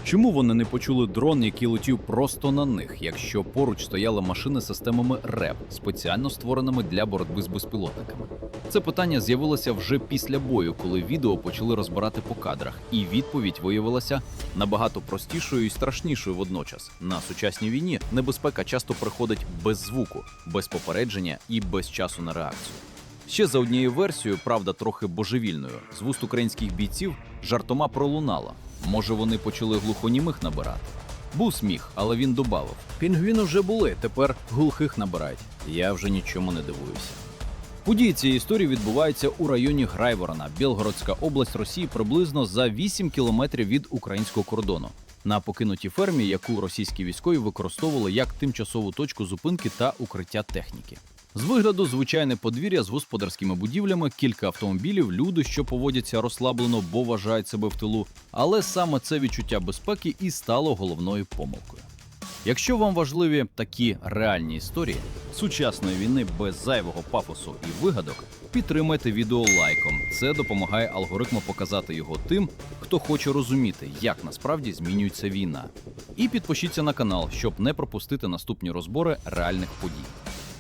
Чому вони не почули дрон, який летів просто на них, якщо поруч стояли машини з системами РЕП, спеціально створеними для боротьби з безпілотниками? Це питання з'явилося вже після бою, коли відео почали розбирати по кадрах, і відповідь виявилася набагато простішою і страшнішою водночас. На сучасній війні небезпека часто приходить без звуку, без попередження і без часу на реакцію. Ще за однією версією, правда трохи божевільною, з вуст українських бійців жартома пролунала. Може, вони почали глухонімих набирати? Був сміх, але він добавив: пінгвіни вже були, тепер глухих набирають. Я вже нічому не дивуюся. Події цієї історії відбуваються у районі Грайворона, Білгородська область Росії, приблизно за 8 кілометрів від українського кордону. На покинутій фермі, яку російські військові використовували як тимчасову точку зупинки та укриття техніки. З вигляду звичайне подвір'я з господарськими будівлями, кілька автомобілів, люди, що поводяться розслаблено, бо вважають себе в тилу. Але саме це відчуття безпеки і стало головною помилкою. Якщо вам важливі такі реальні історії сучасної війни без зайвого пафосу і вигадок, підтримайте відео лайком. Це допомагає алгоритму показати його тим, хто хоче розуміти, як насправді змінюється війна. І підпишіться на канал, щоб не пропустити наступні розбори реальних подій.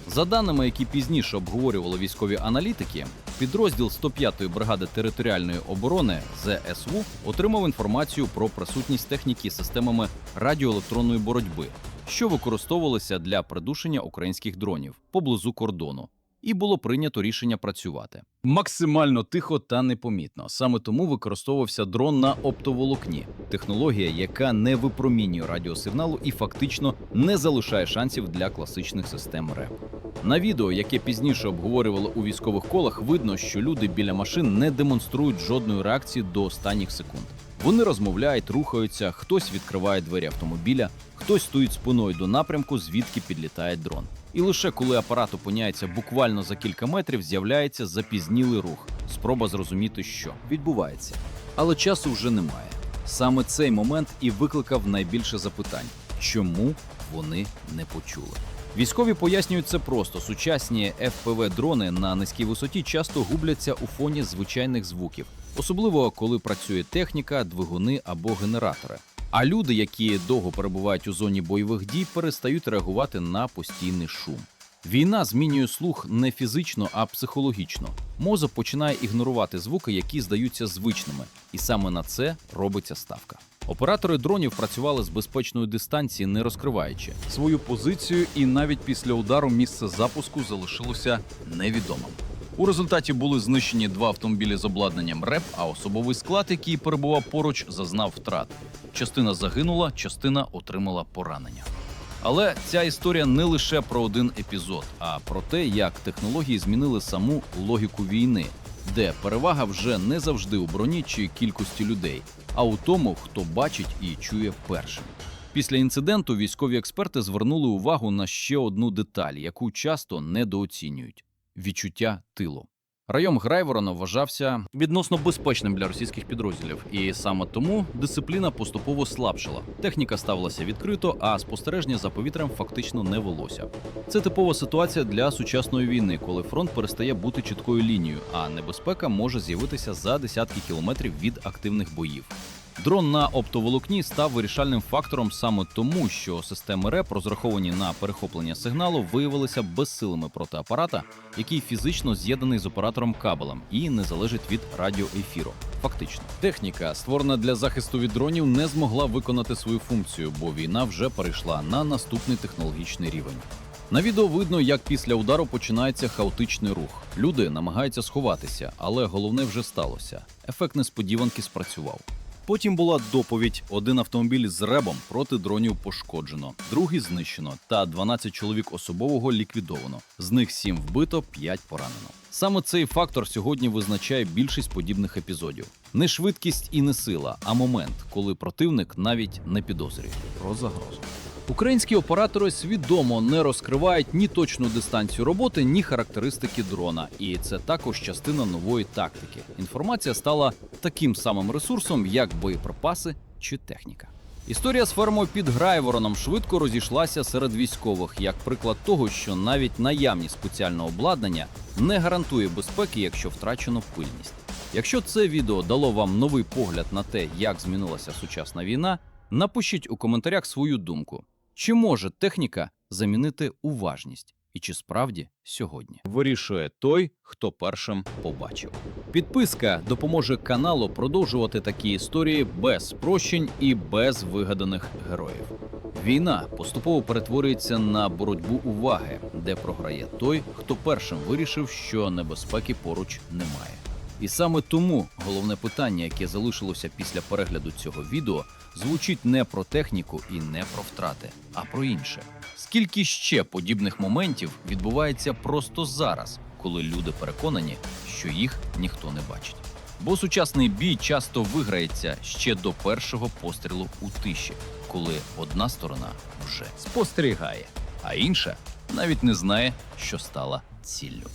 За даними, які пізніше обговорювали військові аналітики, підрозділ 105-ї бригади територіальної оборони ЗСУ отримав інформацію про присутність техніки з системами радіоелектронної боротьби, що використовувалися для придушення українських дронів поблизу кордону. І було прийнято рішення працювати максимально тихо та непомітно. Саме тому використовувався дрон на оптоволокні. Технологія, яка не випромінює радіосигналу і фактично не залишає шансів для класичних систем РЕП. На відео, яке пізніше обговорювали у військових колах, видно, що люди біля машин не демонструють жодної реакції до останніх секунд. Вони розмовляють, рухаються, хтось відкриває двері автомобіля, хтось стоїть спиною до напрямку, звідки підлітає дрон. І лише коли апарат опиняється буквально за кілька метрів, з'являється запізнілий рух. Спроба зрозуміти, що відбувається. Але часу вже немає. Саме цей момент і викликав найбільше запитань. Чому вони не почули? Військові пояснюють це просто. Сучасні FPV-дрони на низькій висоті часто губляться у фоні звичайних звуків. Особливо, коли працює техніка, двигуни або генератори. А люди, які довго перебувають у зоні бойових дій, перестають реагувати на постійний шум. Війна змінює слух не фізично, а психологічно. Мозок починає ігнорувати звуки, які здаються звичними. І саме на це робиться ставка. Оператори дронів працювали з безпечної дистанції, не розкриваючи свою позицію, і навіть після удару місце запуску залишилося невідомим. У результаті були знищені 2 автомобілі з обладнанням РЕП, а особовий склад, який перебував поруч, зазнав втрат. Частина загинула, частина отримала поранення. Але ця історія не лише про один епізод, а про те, як технології змінили саму логіку війни, де перевага вже не завжди у броні чи кількості людей, а у тому, хто бачить і чує першим. Після інциденту військові експерти звернули увагу на ще одну деталь, яку часто недооцінюють – відчуття тилу. Район Грайворона вважався відносно безпечним для російських підрозділів, і саме тому дисципліна поступово слабшала. Техніка ставилася відкрито, а спостереження за повітрям фактично не велося. Це типова ситуація для сучасної війни, коли фронт перестає бути чіткою лінією, а небезпека може з'явитися за десятки кілометрів від активних боїв. Дрон на оптоволокні став вирішальним фактором саме тому, що системи РЕП, розраховані на перехоплення сигналу, виявилися безсилими проти апарата, який фізично з'єднаний з оператором кабелем і не залежить від радіоефіру. Фактично. Техніка, створена для захисту від дронів, не змогла виконати свою функцію, бо війна вже перейшла на наступний технологічний рівень. На відео видно, як після удару починається хаотичний рух. Люди намагаються сховатися, але головне вже сталося. Ефект несподіванки спрацював. Потім була доповідь: один автомобіль з РЕБом проти дронів пошкоджено, другий знищено та 12 чоловік особового ліквідовано. З них 7 вбито, 5 поранено. Саме цей фактор сьогодні визначає більшість подібних епізодів. Не швидкість і не сила, а момент, коли противник навіть не підозрює про загрозу. Українські оператори свідомо не розкривають ні точну дистанцію роботи, ні характеристики дрона. І це також частина нової тактики. Інформація стала таким самим ресурсом, як боєприпаси чи техніка. Історія з фермою під Грайвороном швидко розійшлася серед військових, як приклад того, що навіть наявність спеціального обладнання не гарантує безпеки, якщо втрачено пильність. Якщо це відео дало вам новий погляд на те, як змінилася сучасна війна, Напишіть у коментарях свою думку. Чи може техніка замінити уважність? І чи справді сьогодні вирішує той, хто першим побачив? Підписка допоможе каналу продовжувати такі історії без спрощень і без вигаданих героїв. Війна поступово перетворюється на боротьбу уваги, де програє той, хто першим вирішив, що небезпеки поруч немає. І саме тому головне питання, яке залишилося після перегляду цього відео, звучить не про техніку і не про втрати, а про інше. Скільки ще подібних моментів відбувається просто зараз, коли люди переконані, що їх ніхто не бачить? Бо сучасний бій часто виграється ще до першого пострілу у тиші, коли одна сторона вже спостерігає, а інша навіть не знає, що стала ціллю.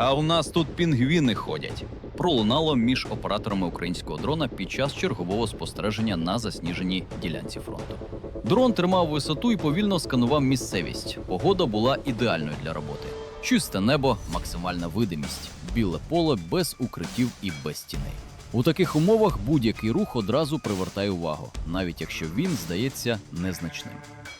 А у нас тут пінгвіни ходять. Пролунало між операторами українського дрона під час чергового спостереження на засніженій ділянці фронту. Дрон тримав висоту і повільно сканував місцевість. Погода була ідеальною для роботи. Чисте небо, максимальна видимість, біле поле без укриттів і без тіней. У таких умовах будь-який рух одразу привертає увагу, навіть якщо він здається незначним.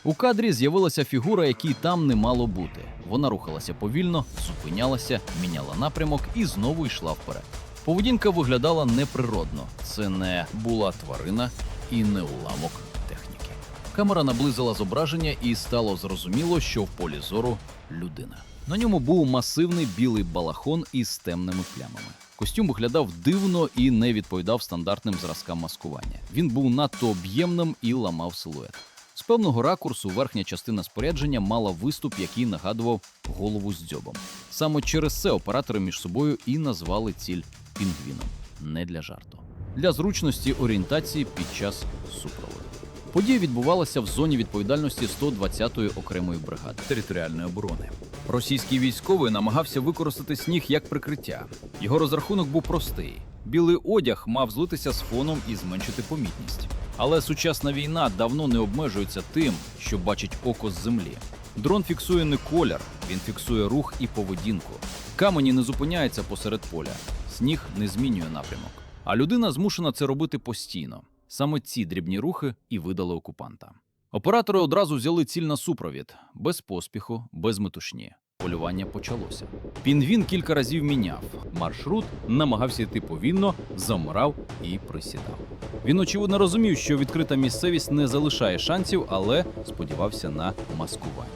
У кадрі з'явилася фігура, якій там не мало бути. Вона рухалася повільно, зупинялася, міняла напрямок і знову йшла вперед. Поведінка виглядала неприродно. Це не була тварина і не уламок техніки. Камера наблизила зображення і стало зрозуміло, що в полі зору людина. На ньому був масивний білий балахон із темними плямами. Костюм виглядав дивно і не відповідав стандартним зразкам маскування. Він був надто об'ємним і ламав силует. З певного ракурсу верхня частина спорядження мала виступ, який нагадував голову з дзьобом. Саме через це оператори між собою і назвали ціль пінгвіном. Не для жарту. Для зручності орієнтації під час супроводу. Подія відбувалася в зоні відповідальності 120-ї окремої бригади територіальної оборони. Російський військовий намагався використати сніг як прикриття. Його розрахунок був простий. Білий одяг мав злитися з фоном і зменшити помітність. Але сучасна війна давно не обмежується тим, що бачить око з землі. Дрон фіксує не колір, він фіксує рух і поведінку. Камені не зупиняються посеред поля, сніг не змінює напрямок. А людина змушена це робити постійно. Саме ці дрібні рухи і видали окупанта. Оператори одразу взяли ціль на супровід, без поспіху, без метушні. полювання почалося. Пінгвін кілька разів міняв маршрут, намагався йти повільно, замирав і присідав. Він, очевидно, розумів, що відкрита місцевість не залишає шансів, але сподівався на маскування.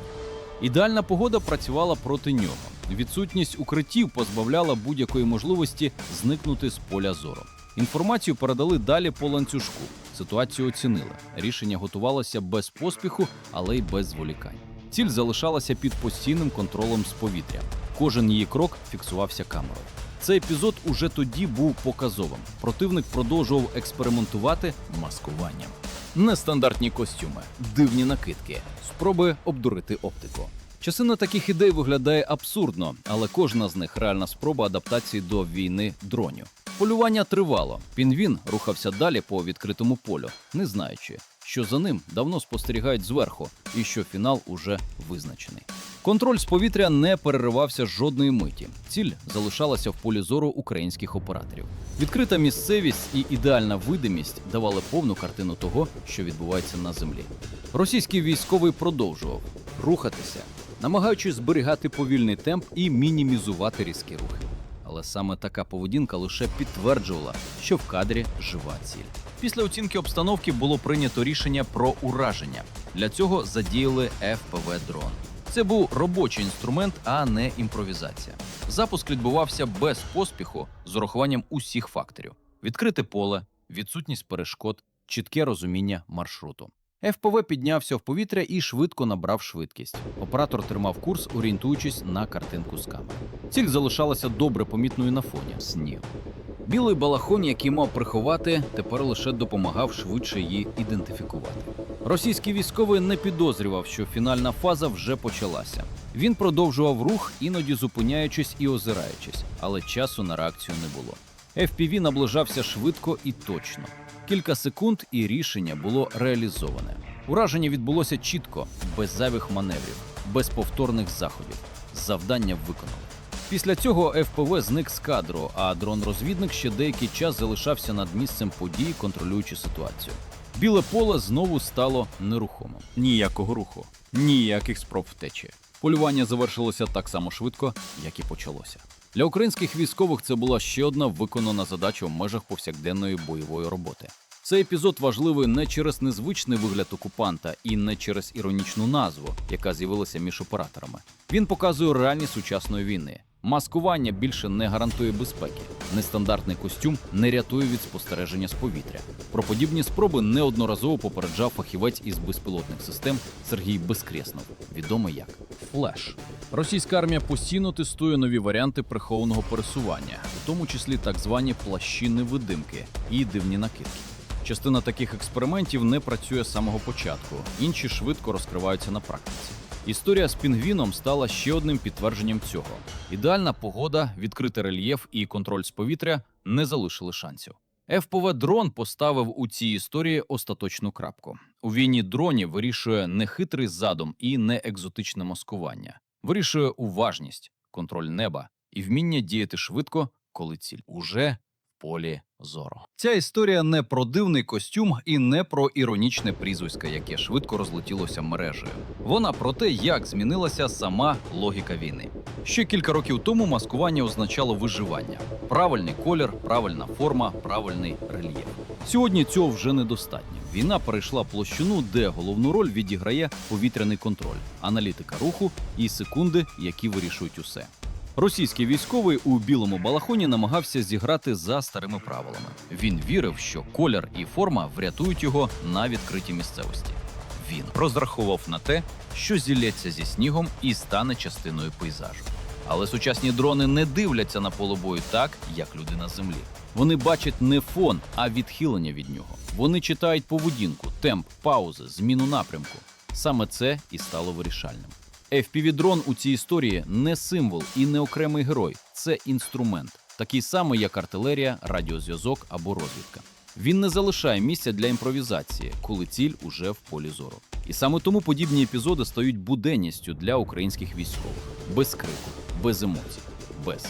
Ідеальна погода працювала проти нього. Відсутність укриттів позбавляла будь-якої можливості зникнути з поля зору. Інформацію передали далі по ланцюжку. Ситуацію оцінили. Рішення готувалося без поспіху, але й без зволікань. Ціль залишалася під постійним контролем з повітря. Кожен її крок фіксувався камерою. Цей епізод уже тоді був показовим. Противник продовжував експериментувати маскуванням. Нестандартні костюми, дивні накидки, спроби обдурити оптику. Частина таких ідей виглядає абсурдно, але кожна з них – реальна спроба адаптації до війни дронів. Полювання тривало. Пінгвін рухався далі по відкритому полю, не знаючи, що за ним давно спостерігають зверху і що фінал уже визначений. Контроль з повітря не переривався жодної миті. Ціль залишалася в полі зору українських операторів. Відкрита місцевість і ідеальна видимість давали повну картину того, що відбувається на землі. Російський військовий продовжував рухатися, намагаючись зберігати повільний темп і мінімізувати різкі рухи. Але саме така поведінка лише підтверджувала, що в кадрі жива ціль. Після оцінки обстановки було прийнято рішення про ураження. Для цього задіяли FPV-дрон. Це був робочий інструмент, а не імпровізація. Запуск відбувався без поспіху з урахуванням усіх факторів. Відкрите поле, відсутність перешкод, чітке розуміння маршруту. ФПВ піднявся в повітря і швидко набрав швидкість. Оператор тримав курс, орієнтуючись на картинку з камери. Ціль залишалася добре помітною на фоні снігу. Білий балахон, який мав приховати, тепер лише допомагав швидше її ідентифікувати. Російський військовий не підозрював, що фінальна фаза вже почалася. Він продовжував рух, іноді зупиняючись і озираючись, але часу на реакцію не було. FPV наближався швидко і точно. Кілька секунд і рішення було реалізоване. Ураження відбулося чітко, без зайвих маневрів, без повторних заходів. Завдання виконали. Після цього ФПВ зник з кадру, а дрон-розвідник ще деякий час залишався над місцем події, контролюючи ситуацію. Біле поле знову стало нерухомим. Ніякого руху, ніяких спроб втечі. Полювання завершилося так само швидко, як і почалося. Для українських військових це була ще одна виконана задача в межах повсякденної бойової роботи. Цей епізод важливий не через незвичний вигляд окупанта і не через іронічну назву, яка з'явилася між операторами. Він показує реальність сучасної війни. Маскування більше не гарантує безпеки. Нестандартний костюм не рятує від спостереження з повітря. Про подібні спроби неодноразово попереджав фахівець із безпілотних систем Сергій Безкреснов, відомий як Флеш. Російська армія постійно тестує нові варіанти прихованого пересування, у тому числі так звані плащі-невидимки і дивні накидки. Частина таких експериментів не працює з самого початку, інші швидко розкриваються на практиці. Історія з пінгвіном стала ще одним підтвердженням цього. Ідеальна погода, відкритий рельєф і контроль з повітря не залишили шансів. ФПВ-дрон поставив у цій історії остаточну крапку. У війні дронів вирішує не хитрий задум і не екзотичне маскування. Вирішує уважність, контроль неба і вміння діяти швидко, коли ціль уже в полі зору. Ця історія не про дивний костюм і не про іронічне прізвисько, яке швидко розлетілося мережею. Вона про те, як змінилася сама логіка війни. Ще кілька років тому маскування означало виживання. Правильний колір, правильна форма, правильний рельєф. Сьогодні цього вже недостатньо. Війна перейшла площину, де головну роль відіграє повітряний контроль, аналітика руху і секунди, які вирішують усе. Російський військовий у білому балахоні намагався зіграти за старими правилами. Він вірив, що колір і форма врятують його на відкритій місцевості. Він розраховував на те, що зілється зі снігом і стане частиною пейзажу. Але сучасні дрони не дивляться на поле бою так, як люди на землі. Вони бачать не фон, а відхилення від нього. Вони читають поведінку, темп, паузи, зміну напрямку. Саме це і стало вирішальним. FPV-дрон у цій історії не символ і не окремий герой. Це інструмент, такий самий, як артилерія, радіозв'язок або розвідка. Він не залишає місця для імпровізації, коли ціль уже в полі зору. І саме тому подібні епізоди стають буденністю для українських військових. Без крику, без емоцій, без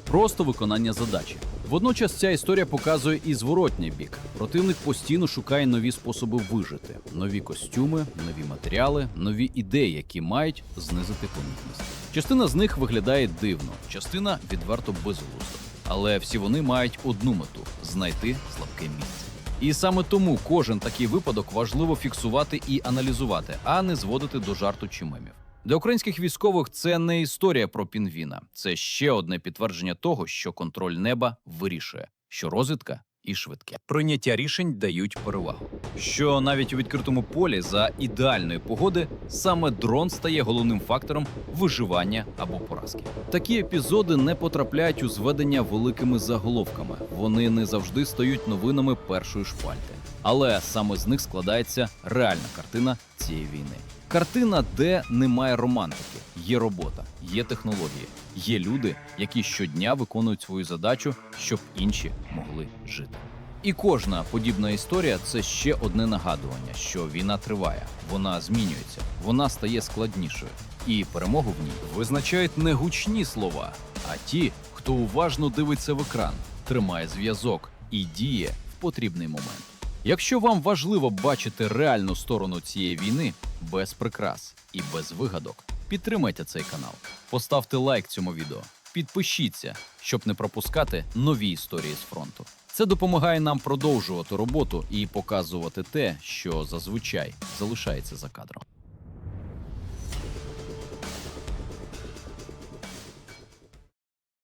просто виконання задачі. Водночас ця історія показує і зворотній бік. Противник постійно шукає нові способи вижити, нові костюми, нові матеріали, нові ідеї, які мають знизити помітність. Частина з них виглядає дивно, частина відверто безглуздо. Але всі вони мають одну мету – знайти слабке місце. І саме тому кожен такий випадок важливо фіксувати і аналізувати, а не зводити до жарту чи мемів. Для українських військових це не історія про пінгвіна. Це ще одне підтвердження того, що контроль неба вирішує, що розвідка і швидке прийняття рішень дають перевагу. Що навіть у відкритому полі за ідеальної погоди саме дрон стає головним фактором виживання або поразки. Такі епізоди не потрапляють у зведення великими заголовками. Вони не завжди стають новинами першої шпальти. Але саме з них складається реальна картина цієї війни. Картина, де немає романтики, є робота, є технології, є люди, які щодня виконують свою задачу, щоб інші могли жити. І кожна подібна історія – це ще одне нагадування, що війна триває, вона змінюється, вона стає складнішою. І перемогу в ній визначають не гучні слова, а ті, хто уважно дивиться в екран, тримає зв'язок і діє в потрібний момент. Якщо вам важливо бачити реальну сторону цієї війни, без прикрас і без вигадок, підтримайте цей канал, поставте лайк цьому відео, підпишіться, щоб не пропускати нові історії з фронту. Це допомагає нам продовжувати роботу і показувати те, що зазвичай залишається за кадром.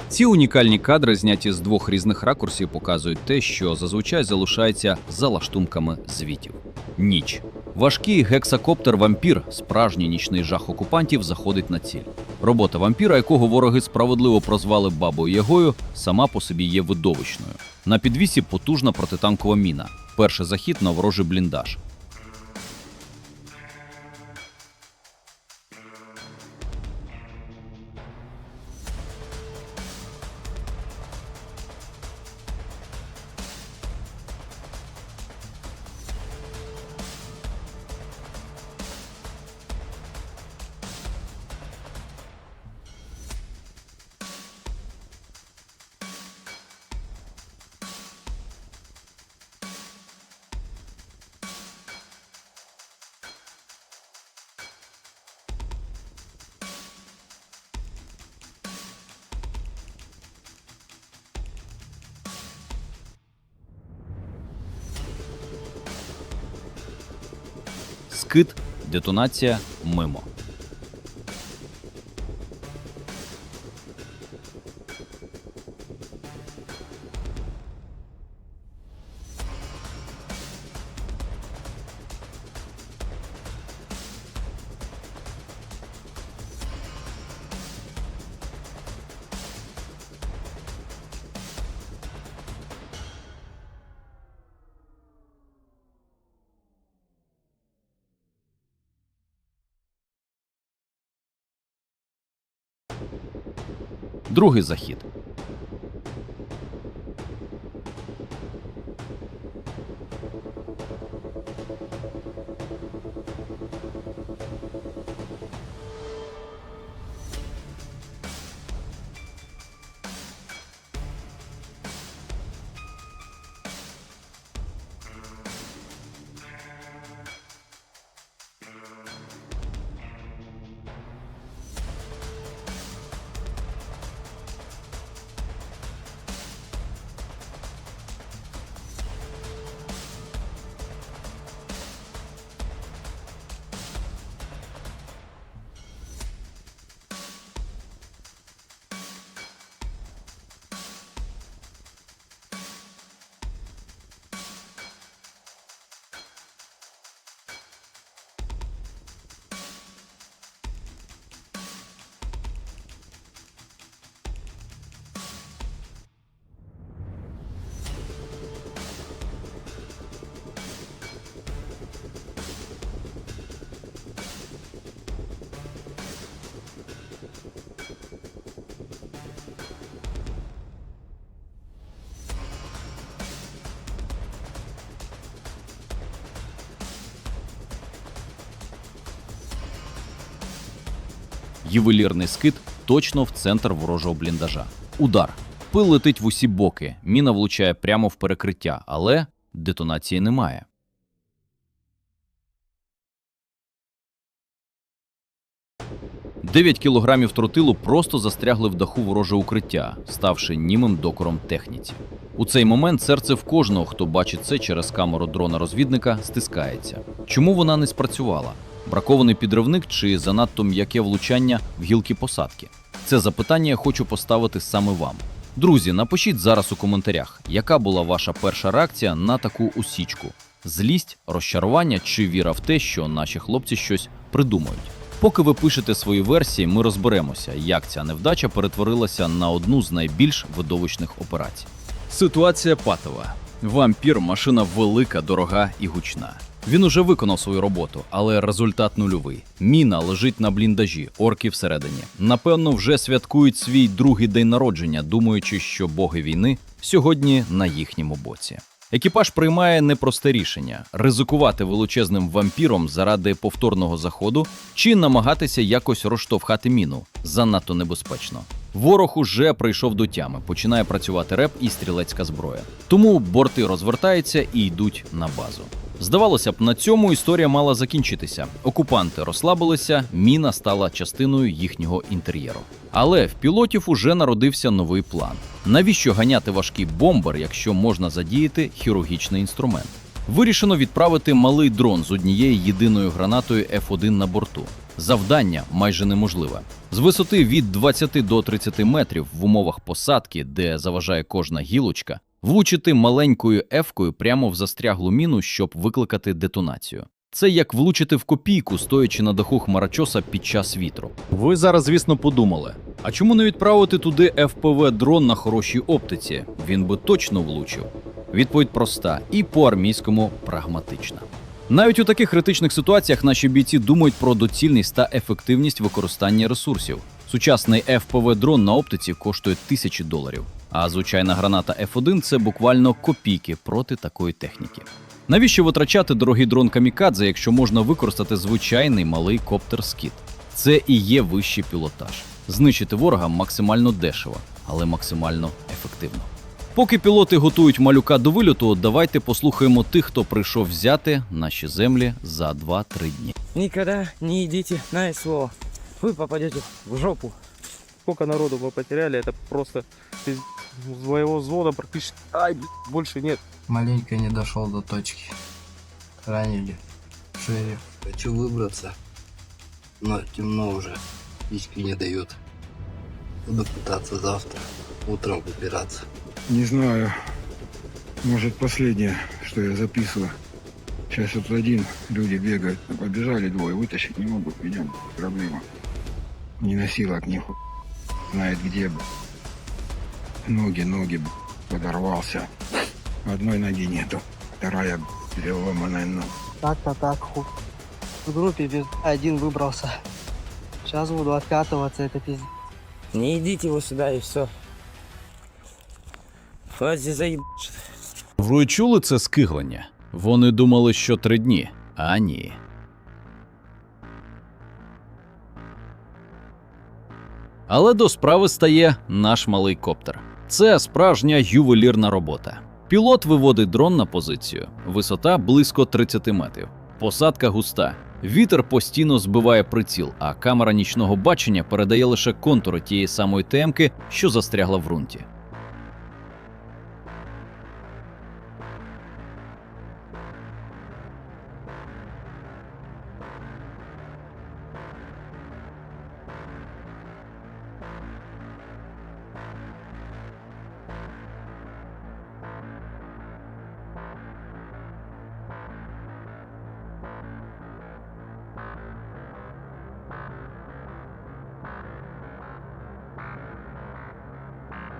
Ці унікальні кадри, зняті з двох різних ракурсів, показують те, що зазвичай залишається за лаштунками звітів. Ніч. Важкий гексакоптер «Вампір», справжній нічний жах окупантів, заходить на ціль. Робота вампіра, якого вороги справедливо прозвали Бабою Ягою, сама по собі є видовищною. На підвісі потужна протитанкова міна. Перший захід на ворожий бліндаж. Скид, детонація, мимо. Другий захід. Ювелірний скид точно в центр ворожого бліндажа. Удар. Пил летить в усі боки, міна влучає прямо в перекриття, але детонації немає. Дев'ять кілограмів тротилу просто застрягли в даху ворожого укриття, ставши німим докором техніці. У цей момент серце в кожного, хто бачить це через камеру дрона-розвідника, стискається. Чому вона не спрацювала? Бракований підривник чи занадто м'яке влучання в гілки посадки? Це запитання я хочу поставити саме вам. Друзі, напишіть зараз у коментарях, яка була ваша перша реакція на таку усічку? Злість, розчарування чи віра в те, що наші хлопці щось придумають? Поки ви пишете свої версії, ми розберемося, як ця невдача перетворилася на одну з найбільш видовищних операцій. Ситуація патова. Вампір – машина велика, дорога і гучна. Він уже виконав свою роботу, але результат нульовий. Міна лежить на бліндажі, орки всередині. Напевно, вже святкують свій другий день народження, думаючи, що боги війни сьогодні на їхньому боці. Екіпаж приймає непросте рішення – ризикувати величезним вампіром заради повторного заходу чи намагатися якось розштовхати міну. Занадто небезпечно. Ворог уже прийшов до тями, починає працювати реп і стрілецька зброя. Тому борти розвертаються і йдуть на базу. Здавалося б, на цьому історія мала закінчитися. Окупанти розслабилися, міна стала частиною їхнього інтер'єру. Але в пілотів уже народився новий план. Навіщо ганяти важкий бомбер, якщо можна задіяти хірургічний інструмент? Вирішено відправити малий дрон з однією єдиною гранатою F1 на борту. Завдання майже неможливе. З висоти від 20 до 30 метрів в умовах посадки, де заважає кожна гілочка, влучити маленькою F-кою прямо в застряглу міну, щоб викликати детонацію. Це як влучити в копійку, стоячи на даху хмарочоса під час вітру. Ви зараз, звісно, подумали, а чому не відправити туди FPV-дрон на хорошій оптиці? Він би точно влучив. Відповідь проста і по-армійському прагматична. Навіть у таких критичних ситуаціях наші бійці думають про доцільність та ефективність використання ресурсів. Сучасний FPV-дрон на оптиці коштує $1000, а звичайна граната F1 – це буквально копійки проти такої техніки. Навіщо витрачати дорогий дрон камікадзе, якщо можна використати звичайний малий коптер-скід? Це і є вищий пілотаж. Знищити ворога максимально дешево, але максимально ефективно. Поки пілоти готують малюка до вильоту, давайте послухаємо тих, хто прийшов взяти наші землі за 2-3 дні. Никогда не идите на СВО. Вы попадете в жопу. Сколько народу мы потеряли, это просто из своего взвода практически больше нет. Маленько не дошел до точки. Ранили шею. Хочу выбраться, но темно уже. Спички не дают. Буду пытаться завтра утром выбираться. Не знаю. Может, последнее, что я записываю. Сейчас вот один, люди бегают. Побежали двое, вытащить не могут. Идем, проблема. Не носилок, ни хуй. Знает где бы. Ноги, подорвался. Одной ноги нету. Вторая переломанная нога. Так. В группе один выбрался. Сейчас буду откатываться, это пиздец. Не идите вы сюда и все. Вас здесь заебашит. Ви чули це скиглення? Вони думали, що 3 дні, а ні. Але до справи стає наш малий коптер. Це справжня ювелірна робота. Пілот виводить дрон на позицію. Висота близько 30 метрів. Посадка густа. Вітер постійно збиває приціл, а камера нічного бачення передає лише контури тієї самої ТМ-ки, що застрягла в ґрунті.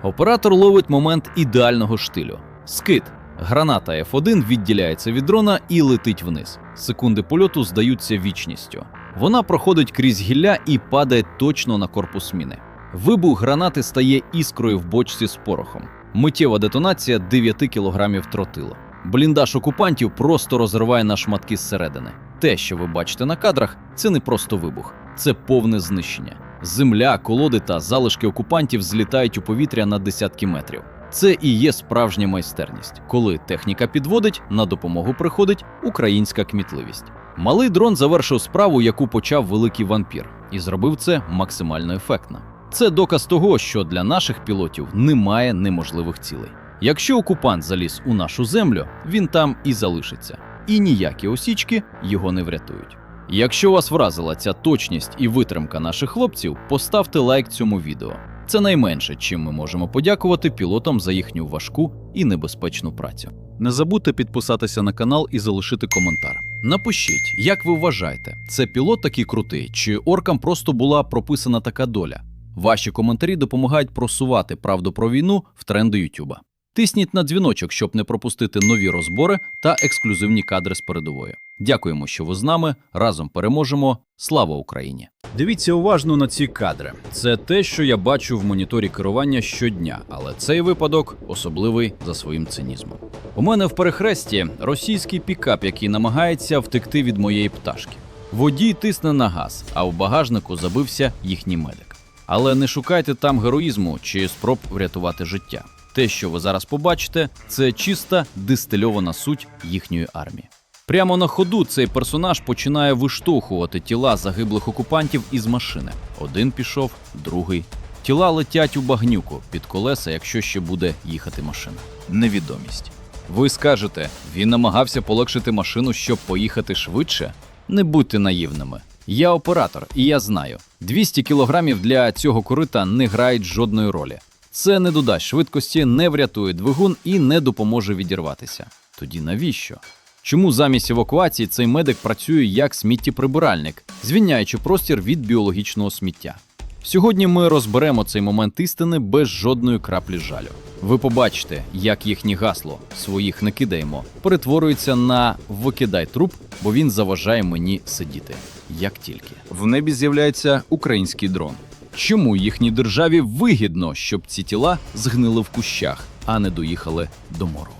Оператор ловить момент ідеального штилю. Скид. Граната F1 відділяється від дрона і летить вниз. Секунди польоту здаються вічністю. Вона проходить крізь гілля і падає точно на корпус міни. Вибух гранати стає іскрою в бочці з порохом. Миттєва детонація 9 кілограмів тротилу. Бліндаж окупантів просто розриває на шматки зсередини. Те, що ви бачите на кадрах, це не просто вибух. Це повне знищення. Земля, колоди та залишки окупантів злітають у повітря на десятки метрів. Це і є справжня майстерність. Коли техніка підводить, на допомогу приходить українська кмітливість. Малий дрон завершив справу, яку почав великий вампір, і зробив це максимально ефектно. Це доказ того, що для наших пілотів немає неможливих цілей. Якщо окупант заліз у нашу землю, він там і залишиться. І ніякі осічки його не врятують. Якщо вас вразила ця точність і витримка наших хлопців, поставте лайк цьому відео. Це найменше, чим ми можемо подякувати пілотам за їхню важку і небезпечну працю. Не забудьте підписатися на канал і залишити коментар. Напишіть, як ви вважаєте, це пілот такий крутий, чи оркам просто була прописана така доля? Ваші коментарі допомагають просувати правду про війну в тренди Ютуба. Тисніть на дзвіночок, щоб не пропустити нові розбори та ексклюзивні кадри з передової. Дякуємо, що ви з нами. Разом переможемо. Слава Україні! Дивіться уважно на ці кадри. Це те, що я бачу в моніторі керування щодня, але цей випадок особливий за своїм цинізмом. У мене в перехресті російський пікап, який намагається втекти від моєї пташки. Водій тисне на газ, а в багажнику забився їхній медик. Але не шукайте там героїзму чи спроб врятувати життя. Те, що ви зараз побачите, це чиста дистильована суть їхньої армії. Прямо на ходу цей персонаж починає виштовхувати тіла загиблих окупантів із машини. Один пішов, другий. Тіла летять у багнюку під колеса, якщо ще буде їхати машина. Невідомість. Ви скажете, він намагався полегшити машину, щоб поїхати швидше? Не будьте наївними. Я оператор, і я знаю, 200 кілограмів для цього корита не грають жодної ролі. Це не додасть швидкості, не врятує двигун і не допоможе відірватися. Тоді навіщо? Чому замість евакуації цей медик працює як сміттєприбиральник, звільняючи простір від біологічного сміття? Сьогодні ми розберемо цей момент істини без жодної краплі жалю. Ви побачите, як їхнє гасло «своїх не кидаємо» перетворюється на «викидай труп, бо він заважає мені сидіти». Як тільки. В небі з'являється український дрон. Чому їхній державі вигідно, щоб ці тіла згнили в кущах, а не доїхали до моргу?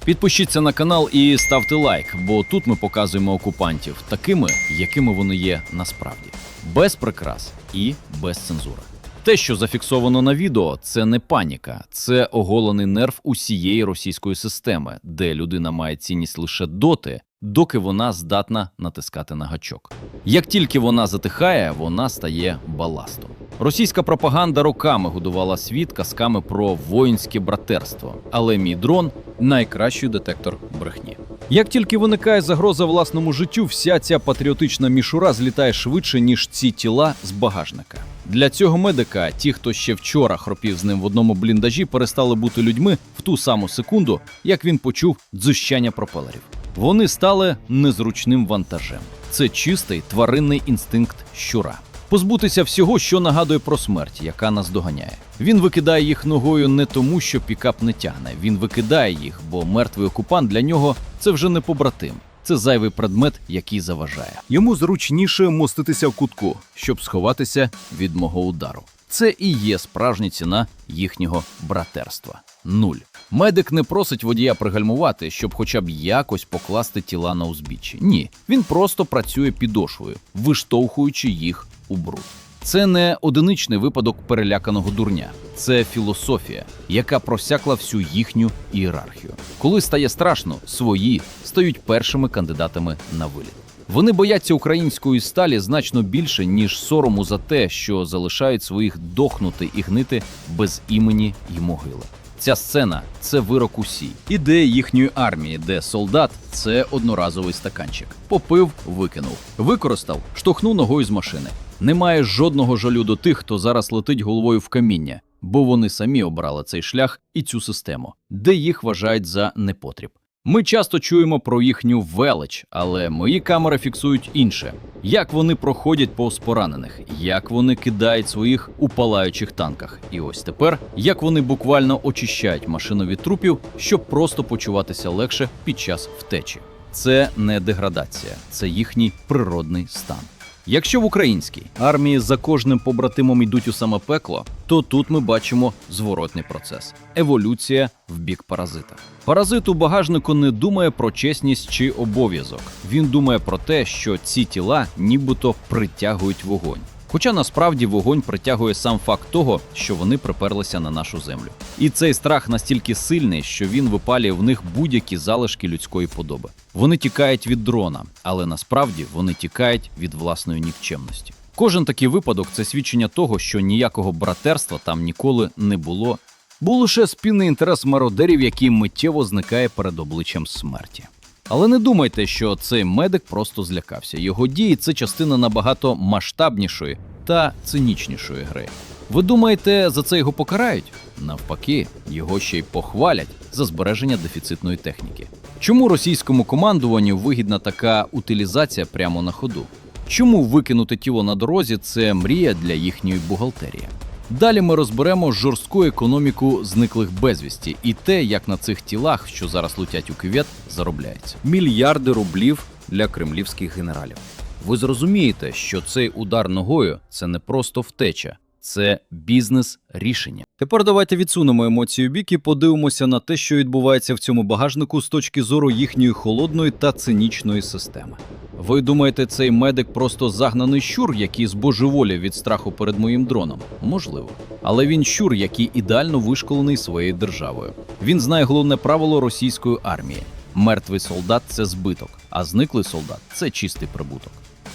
Підпишіться на канал і ставте лайк, бо тут ми показуємо окупантів такими, якими вони є насправді. Без прикрас і без цензури. Те, що зафіксовано на відео, це не паніка, це оголений нерв усієї російської системи, де людина має цінність лише доти, доки вона здатна натискати на гачок. Як тільки вона затихає, вона стає баластом. Російська пропаганда роками годувала світ казками про воїнське братерство, але мій дрон – найкращий детектор брехні. Як тільки виникає загроза власному життю, вся ця патріотична мішура злітає швидше, ніж ці тіла з багажника. Для цього медика ті, хто ще вчора хропів з ним в одному бліндажі, перестали бути людьми в ту саму секунду, як він почув дзищання пропелерів. Вони стали незручним вантажем. Це чистий тваринний інстинкт щура. Позбутися всього, що нагадує про смерть, яка нас доганяє. Він викидає їх ногою не тому, що пікап не тягне. Він викидає їх, бо мертвий окупант для нього – це вже не побратим. Це зайвий предмет, який заважає. Йому зручніше моститися в кутку, щоб сховатися від мого удару. Це і є справжня ціна їхнього братерства. 0. Медик не просить водія пригальмувати, щоб хоча б якось покласти тіла на узбіччі. Ні, він просто працює підошвою, виштовхуючи їх у бруд. Це не одиничний випадок переляканого дурня. Це філософія, яка просякла всю їхню ієрархію. Коли стає страшно, свої стають першими кандидатами на виліт. Вони бояться української сталі значно більше, ніж сорому за те, що залишають своїх дохнути і гнити без імені й могили. Ця сцена – це вирок усій. Ідея їхньої армії, де солдат – це одноразовий стаканчик. Попив – викинув. Використав – штовхнув ногою з машини. Немає жодного жалю до тих, хто зараз летить головою в каміння, бо вони самі обрали цей шлях і цю систему, де їх вважають за непотріб. Ми часто чуємо про їхню велич, але мої камери фіксують інше. Як вони проходять повз поранених, як вони кидають своїх у палаючих танках. І ось тепер, як вони буквально очищають машину від трупів, щоб просто почуватися легше під час втечі. Це не деградація, це їхній природний стан. Якщо в українській армії за кожним побратимом йдуть у саме пекло, то тут ми бачимо зворотний процес – еволюція в бік паразита. Паразит у багажнику не думає про чесність чи обов'язок. Він думає про те, що ці тіла нібито притягують вогонь. Хоча насправді вогонь притягує сам факт того, що вони приперлися на нашу землю. І цей страх настільки сильний, що він випалює в них будь-які залишки людської подоби. Вони тікають від дрона, але насправді вони тікають від власної нікчемності. Кожен такий випадок – це свідчення того, що ніякого братерства там ніколи не було. Був лише спільний інтерес мародерів, який миттєво зникає перед обличчям смерті. Але не думайте, що цей медик просто злякався. Його дії – це частина набагато масштабнішої та цинічнішої гри. Ви думаєте, за це його покарають? Навпаки, його ще й похвалять за збереження дефіцитної техніки. Чому російському командуванню вигідна така утилізація прямо на ходу? Чому викинути тіло на дорозі – це мрія для їхньої бухгалтерії? Далі ми розберемо жорстку економіку зниклих безвісті і те, як на цих тілах, що зараз летять у кювет, заробляється. Мільярди рублів для кремлівських генералів. Ви зрозумієте, що цей удар ногою – це не просто втеча, це бізнес-рішення. Тепер давайте відсунемо емоції у бік і подивимося на те, що відбувається в цьому багажнику з точки зору їхньої холодної та цинічної системи. Ви думаєте, цей медик просто загнаний щур, який збожеволів від страху перед моїм дроном? Можливо. Але він щур, який ідеально вишколений своєю державою. Він знає головне правило російської армії. Мертвий солдат – це збиток, а зниклий солдат – це чистий прибуток.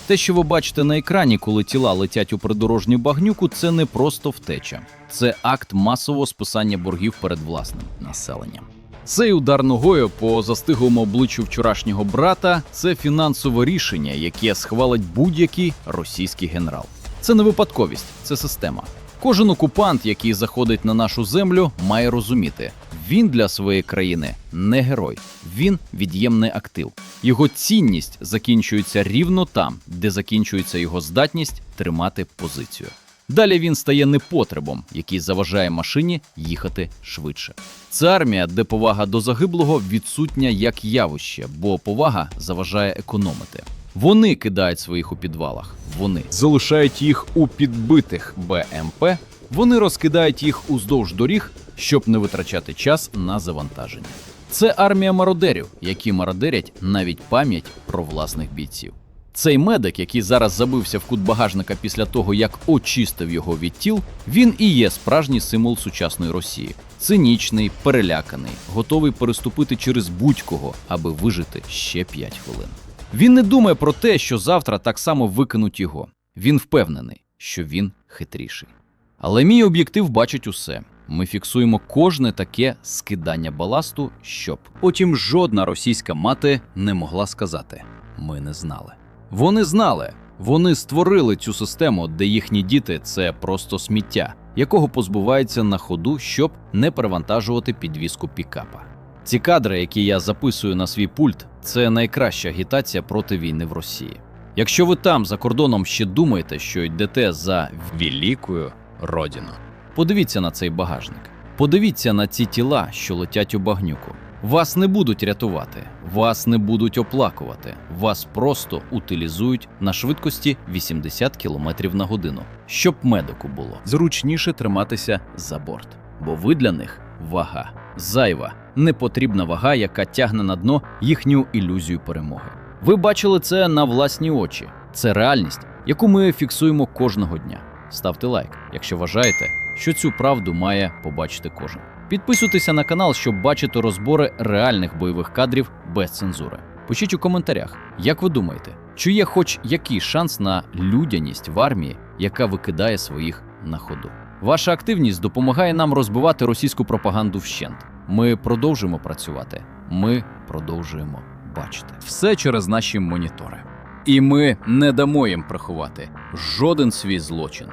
Те, що ви бачите на екрані, коли тіла летять у придорожню багнюку, це не просто втеча. Це акт масового списання боргів перед власним населенням. Цей удар ногою по застиглому обличчю вчорашнього брата – це фінансове рішення, яке схвалить будь-який російський генерал. Це не випадковість, це система. Кожен окупант, який заходить на нашу землю, має розуміти – він для своєї країни не герой, він від'ємний актив. Його цінність закінчується рівно там, де закінчується його здатність тримати позицію. Далі він стає непотребом, який заважає машині їхати швидше. Це армія, де повага до загиблого відсутня як явище, бо повага заважає економити. Вони кидають своїх у підвалах, вони залишають їх у підбитих БМП, вони розкидають їх уздовж доріг, щоб не витрачати час на завантаження. Це армія мародерів, які мародерять навіть пам'ять про власних бійців. Цей медик, який зараз забився в кут багажника після того, як очистив його від тіл, він і є справжній символ сучасної Росії. Цинічний, переляканий, готовий переступити через будь-кого, аби вижити ще 5 хвилин. Він не думає про те, що завтра так само викинуть його. Він впевнений, що він хитріший. Але мій об'єктив бачить усе. Ми фіксуємо кожне таке скидання баласту, щоб потім жодна російська мати не могла сказати «ми не знали». Вони знали. Вони створили цю систему, де їхні діти – це просто сміття, якого позбуваються на ходу, щоб не перевантажувати підвіску пікапа. Ці кадри, які я записую на свій пульт, це найкраща агітація проти війни в Росії. Якщо ви там, за кордоном, ще думаєте, що йдете за великою родину, подивіться на цей багажник. Подивіться на ці тіла, що летять у багнюку. Вас не будуть рятувати, вас не будуть оплакувати, вас просто утилізують на швидкості 80 км на годину, щоб медику було зручніше триматися за борт. Бо ви для них вага, зайва, непотрібна вага, яка тягне на дно їхню ілюзію перемоги. Ви бачили це на власні очі. Це реальність, яку ми фіксуємо кожного дня. Ставте лайк, якщо вважаєте, що цю правду має побачити кожен. Підписуйтеся на канал, щоб бачити розбори реальних бойових кадрів без цензури. Пишіть у коментарях, як ви думаєте, чи є хоч який шанс на людяність в армії, яка викидає своїх на ходу? Ваша активність допомагає нам розбивати російську пропаганду вщент. Ми продовжуємо працювати, ми продовжуємо бачити. Все через наші монітори. І ми не дамо їм приховати жоден свій злочин.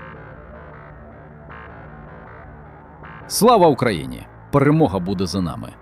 Слава Україні! Перемога буде за нами.